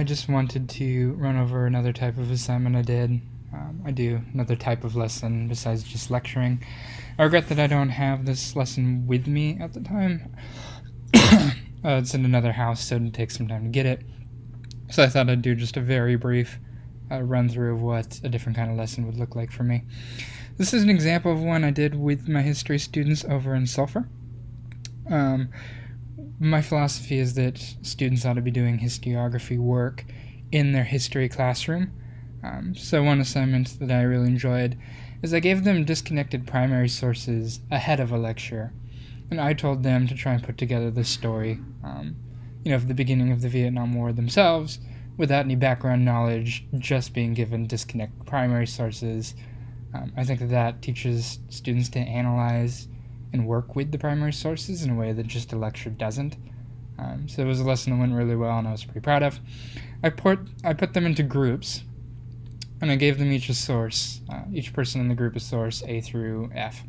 I just wanted to run over another type of assignment I did. I do another type of lesson besides just lecturing. I regret that I don't have this lesson with me at the time. It's in another house, so it'd take some time to get it. So I thought I'd do just a very brief run through of what a different kind of lesson would look like for me. This is an example of one I did with my history students over in Sulphur. My philosophy is that students ought to be doing historiography work in their history classroom. So one assignment that I really enjoyed is I gave them disconnected primary sources ahead of a lecture. And I told them to try and put together the story, of the beginning of the Vietnam War themselves, without any background knowledge, just being given disconnected primary sources. I think that teaches students to analyze and work with the primary sources in a way that just a lecture doesn't. So it was a lesson that went really well and I was pretty proud of. I put them into groups, and I gave them each a source, each person in the group a source, A through F.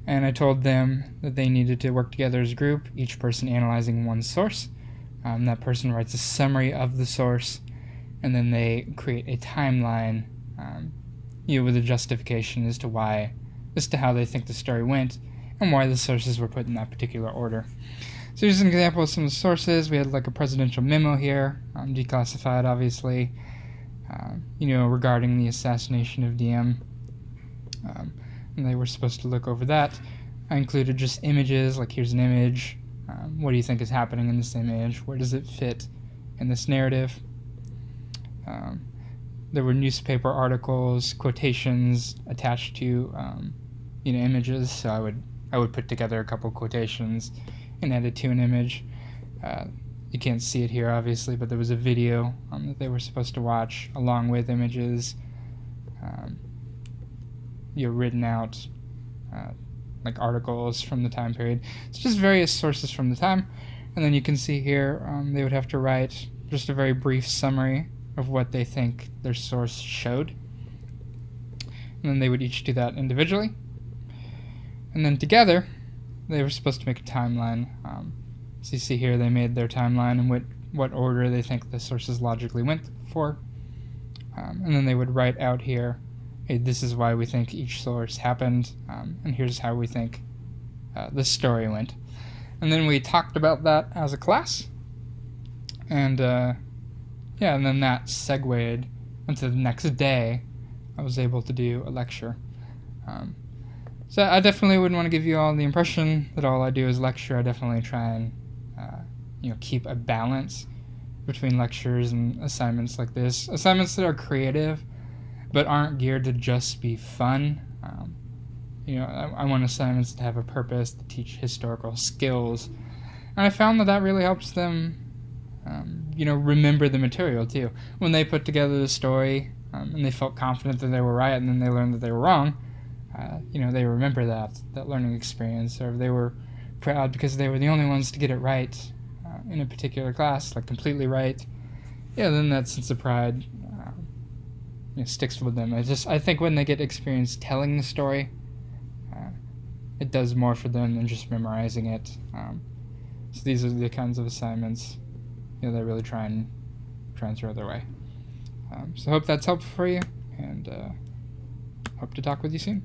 And I told them that they needed to work together as a group, each person analyzing one source. That person writes a summary of the source, and then they create a timeline, with a justification as to how they think the story went, and why the sources were put in that particular order. So here's an example of some of the sources. We had like a presidential memo here, declassified obviously, regarding the assassination of Diem. And they were supposed to look over that. I included just images, like here's an image. What do you think is happening in this image? Where does it fit in this narrative? There were newspaper articles, quotations attached to images. So I would put together a couple quotations and add it to an image. You can't see it here obviously, but there was a video that they were supposed to watch along with images. Written out like articles from the time period. It's just various sources from the time. And then you can see here they would have to write just a very brief summary of what they think their source showed. And then they would each do that individually. And then together, they were supposed to make a timeline. So you see here they made their timeline and what order they think the sources logically went for. And then they would write out here, hey, this is why we think each source happened, and here's how we think the story went. And then we talked about that as a class, and and then that segued into the next day. I was able to do a lecture. So I definitely wouldn't want to give you all the impression that all I do is lecture. I definitely try and keep a balance between lectures and assignments like this. Assignments that are creative but aren't geared to just be fun. I want assignments to have a purpose, to teach historical skills. And I found that really helps them, remember the material too. When they put together the story and they felt confident that they were right and then they learned that they were wrong, they remember that learning experience, or they were proud because they were the only ones to get it right in a particular class, like completely right. Then that sense of pride sticks with them. I think when they get experience telling the story, it does more for them than just memorizing it. So these are the kinds of assignments they really try and throw their way. So I hope that's helpful for you, and hope to talk with you soon.